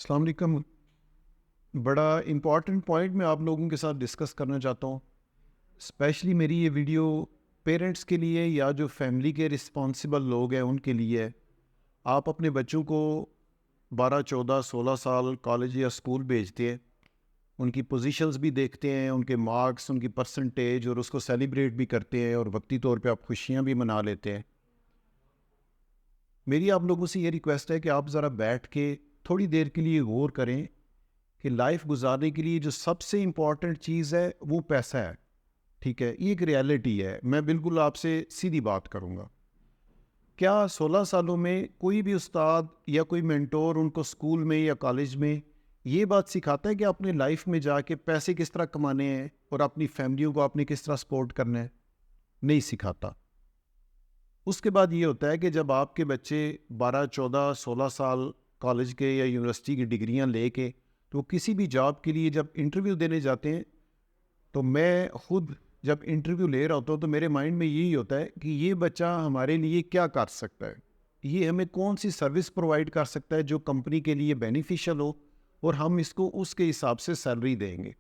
السلام علیکم۔ بڑا امپورٹنٹ پوائنٹ میں آپ لوگوں کے ساتھ ڈسکس کرنا چاہتا ہوں، اسپیشلی میری یہ ویڈیو پیرنٹس کے لیے یا جو فیملی کے رسپانسبل لوگ ہیں ان کے لیے ہے۔ آپ اپنے بچوں کو 12 14 16 سال کالج یا اسکول بھیجتے ہیں، ان کی پوزیشنز بھی دیکھتے ہیں، ان کے مارکس، ان کی پرسنٹیج، اور اس کو سیلیبریٹ بھی کرتے ہیں، اور وقتی طور پہ آپ خوشیاں بھی منا لیتے ہیں۔ میری آپ لوگوں سے یہ ریکویسٹ ہے کہ آپ ذرا بیٹھ کے تھوڑی دیر کے لیے غور کریں کہ لائف گزارنے کے لیے جو سب سے امپورٹنٹ چیز ہے وہ پیسہ ہے۔ ٹھیک ہے، یہ ایک ریالٹی ہے، میں بالکل آپ سے سیدھی بات کروں گا۔ کیا 16 سالوں میں کوئی بھی استاد یا کوئی مینٹور ان کو اسکول میں یا کالج میں یہ بات سکھاتا ہے کہ اپنے لائف میں جا کے پیسے کس طرح کمانے ہیں اور اپنی فیملیوں کو آپ نے کس طرح سپورٹ کرنا ہے؟ نہیں سکھاتا۔ اس کے بعد یہ ہوتا ہے کہ جب آپ کے بچے 12 14 16 سال کالج کے یا یونیورسٹی کی ڈگریاں لے کے تو کسی بھی جاب کے لیے جب انٹرویو دینے جاتے ہیں، تو میں خود جب انٹرویو لے رہا ہوتا ہوں تو میرے مائنڈ میں یہی ہوتا ہے کہ یہ بچہ ہمارے لیے کیا کر سکتا ہے، یہ ہمیں کون سی سروس پرووائڈ کر سکتا ہے جو کمپنی کے لیے بینیفیشل ہو، اور ہم اس کو اس کے حساب سے سیلری دیں گے۔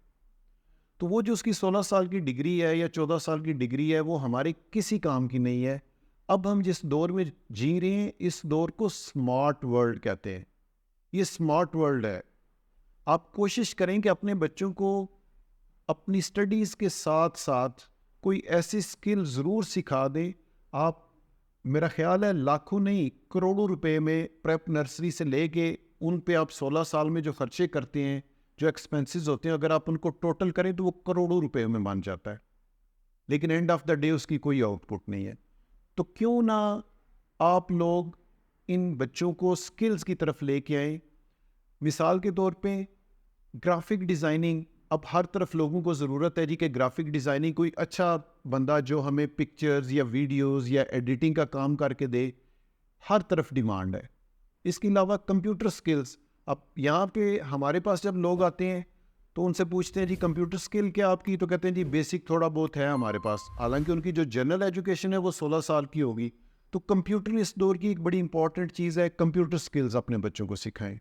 تو وہ جو اس کی 16 سال کی ڈگری ہے یا 14 سال کی ڈگری ہے وہ ہمارے کسی کام کی نہیں ہے۔ اب ہم جس دور میں جی رہے ہیں اس دور کو سمارٹ ورلڈ کہتے ہیں۔ یہ سمارٹ ورلڈ ہے۔ آپ کوشش کریں کہ اپنے بچوں کو اپنی سٹڈیز کے ساتھ ساتھ کوئی ایسی سکل ضرور سکھا دیں۔ آپ، میرا خیال ہے لاکھوں نہیں کروڑوں روپے میں پریپ نرسری سے لے کے ان پہ آپ 16 سال میں جو خرچے کرتے ہیں، جو ایکسپینسز ہوتے ہیں، اگر آپ ان کو ٹوٹل کریں تو وہ کروڑوں روپے میں مان جاتا ہے، لیکن اینڈ آف دا ڈے اس کی کوئی آؤٹ پٹ نہیں ہے۔ تو کیوں نہ آپ لوگ ان بچوں کو سکلز کی طرف لے کے آئیں۔ مثال کے طور پہ گرافک ڈیزائننگ، اب ہر طرف لوگوں کو ضرورت ہے جی کہ گرافک ڈیزائننگ کوئی اچھا بندہ جو ہمیں پکچرز یا ویڈیوز یا ایڈیٹنگ کا کام کر کے دے، ہر طرف ڈیمانڈ ہے۔ اس کے علاوہ کمپیوٹر سکلز، اب یہاں پہ ہمارے پاس جب لوگ آتے ہیں تو ان سے پوچھتے ہیں جی کمپیوٹر سکل کیا آپ کی، تو کہتے ہیں جی بیسک تھوڑا بہت ہے ہمارے پاس، حالانکہ ان کی جو جنرل ایجوکیشن ہے وہ 16 سال کی ہوگی۔ تو کمپیوٹر اس دور کی ایک بڑی امپورٹنٹ چیز ہے، کمپیوٹر سکلز اپنے بچوں کو سکھائیں۔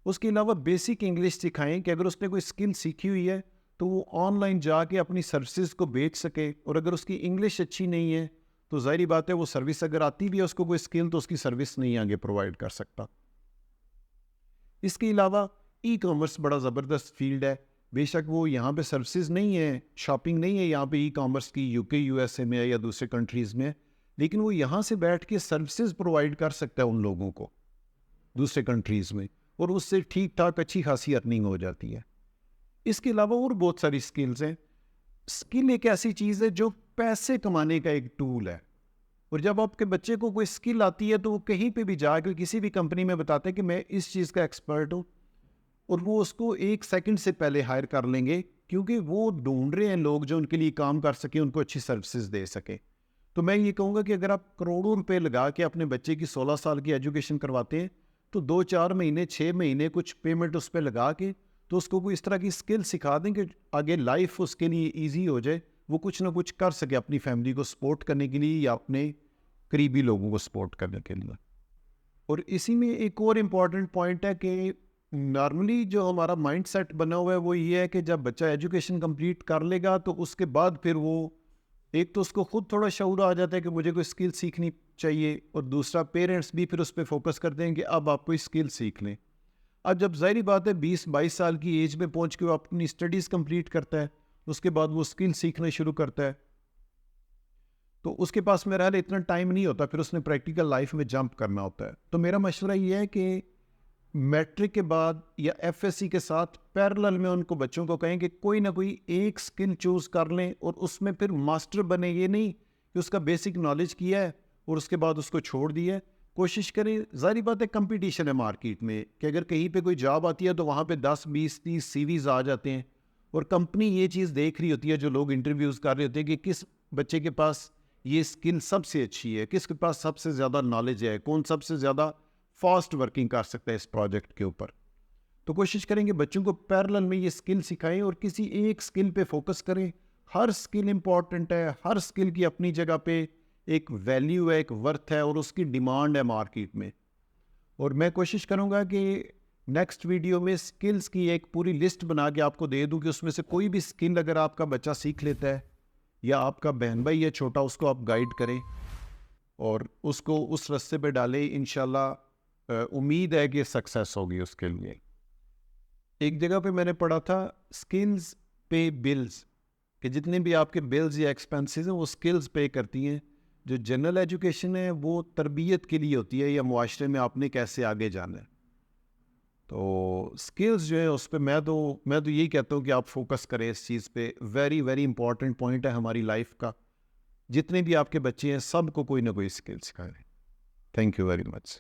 اس کے علاوہ بیسک انگلش سکھائیں کہ اگر اس نے کوئی سکل سیکھی ہوئی ہے تو وہ آن لائن جا کے اپنی سروسز کو بیچ سکے، اور اگر اس کی انگلش اچھی نہیں ہے تو ظاہری بات ہے وہ سروس اگر آتی بھی ہے اس کو کوئی سکل تو اس کی سروس نہیں آگے پرووائڈ کر سکتا۔ اس کے علاوہ ای کامرس بڑا زبردست فیلڈ ہے، بے شک وہ یہاں پہ سروسز نہیں ہے، شاپنگ نہیں ہے یہاں پہ ای کامرس کی UK USA میں یا دوسرے کنٹریز میں، لیکن وہ یہاں سے بیٹھ کے سروسز پرووائڈ کر سکتا ہے ان لوگوں کو دوسرے کنٹریز میں، اور اس سے ٹھیک ٹھاک اچھی خاصی ارننگ ہو جاتی ہے۔ اس کے علاوہ اور بہت ساری سکلز ہیں۔ سکل ایک ایسی چیز ہے جو پیسے کمانے کا ایک ٹول ہے، اور جب آپ کے بچے کو کوئی سکل آتی ہے تو وہ کہیں پہ بھی جا کے کسی بھی کمپنی میں بتاتے ہیں کہ میں اس چیز کا ایکسپرٹ ہوں، اور وہ اس کو 1 سیکنڈ سے پہلے ہائر کر لیں گے، کیونکہ وہ ڈھونڈ رہے ہیں لوگ جو ان کے لیے کام کر سکیں، ان کو اچھی سروسز دے سکیں۔ تو میں یہ کہوں گا کہ اگر آپ کروڑوں روپے لگا کے اپنے بچے کی 16 سال کی ایجوکیشن کرواتے ہیں تو 2 4 مہینے 6 مہینے کچھ پیمنٹ اس پہ لگا کے تو اس کو کوئی اس طرح کی سکل سکھا دیں کہ آگے لائف اس کے لیے ایزی ہو جائے، وہ کچھ نہ کچھ کر سکے اپنی فیملی کو سپورٹ کرنے کے لیے یا اپنے قریبی لوگوں کو سپورٹ کرنے کے لیے۔ اور اسی میں ایک اور امپورٹنٹ پوائنٹ ہے کہ نارملی جو ہمارا مائنڈ سیٹ بنا ہوا ہے وہ یہ ہے کہ جب بچہ ایجوکیشن کمپلیٹ کر لے گا تو اس کے بعد پھر وہ ایک تو اس کو خود تھوڑا شعور آ جاتا ہے کہ مجھے کوئی سکل سیکھنی چاہیے، اور دوسرا پیرنٹس بھی پھر اس پہ فوکس کرتے ہیں کہ اب آپ کوئی سکل سیکھ لیں۔ اب جب ظاہری بات ہے 20 22 سال کی ایج میں پہنچ کے وہ اپنی سٹڈیز کمپلیٹ کرتا ہے، اس کے بعد وہ سکل سیکھنا شروع کرتا ہے، تو اس کے پاس میرا حال اتنا ٹائم نہیں ہوتا، پھر اس نے پریکٹیکل لائف میں جمپ کرنا ہوتا ہے۔ تو میرا مشورہ یہ ہے کہ میٹرک کے بعد یا FSC کے ساتھ پیرلل میں ان کو بچوں کو کہیں کہ کوئی نہ کوئی ایک سکل چوز کر لیں اور اس میں پھر ماسٹر بنے، یہ نہیں کہ اس کا بیسک نالج کیا ہے اور اس کے بعد اس کو چھوڑ دیا ہے۔ کوشش کریں، ظاہری بات ہے کمپٹیشن ہے مارکیٹ میں کہ اگر کہیں پہ کوئی جاب آتی ہے تو وہاں پہ 10 20 30 CVs آ جاتے ہیں، اور کمپنی یہ چیز دیکھ رہی ہوتی ہے، جو لوگ انٹرویوز کر رہے ہوتے ہیں کہ کس بچے کے پاس یہ سکل سب سے اچھی ہے، کس کے پاس سب سے زیادہ نالج ہے، کون سب سے زیادہ فاسٹ ورکنگ کر سکتا ہے اس پروجیکٹ کے اوپر۔ تو کوشش کریں کہ بچوں کو پیرلل میں یہ سکل سکھائیں اور کسی ایک سکل پہ فوکس کریں۔ ہر سکل امپورٹنٹ ہے، ہر سکل کی اپنی جگہ پہ ایک ویلیو ہے، ایک ورتھ ہے، اور اس کی ڈیمانڈ ہے مارکیٹ میں۔ اور میں کوشش کروں گا کہ نیکسٹ ویڈیو میں سکلز کی ایک پوری لسٹ بنا کے آپ کو دے دوں کہ اس میں سے کوئی بھی سکل اگر آپ کا بچہ سیکھ لیتا ہے یا آپ کا بہن بھائی ہے چھوٹا، اس کو آپ گائیڈ کریں اور اس کو اس رستے پہ ڈالیں. انشاءاللہ امید ہے کہ سکسیس ہوگی اس کے لیے. ایک جگہ پہ میں نے پڑھا تھا سکلز پے بلز، کہ جتنے بھی آپ کے بلز یا ایکسپینسز ہیں وہ سکلز پے کرتی ہیں. جو جنرل ایجوکیشن ہے وہ تربیت کے لیے ہوتی ہے یا معاشرے میں آپ نے کیسے آگے جانا ہے. تو سکلز جو ہے اس پہ میں تو یہی کہتا ہوں کہ آپ فوکس کریں اس چیز پہ. ویری ویری امپورٹنٹ پوائنٹ ہے ہماری لائف کا. جتنے بھی آپ کے بچے ہیں سب کو کوئی نہ کوئی سکل سکھائیں. Thank you very much.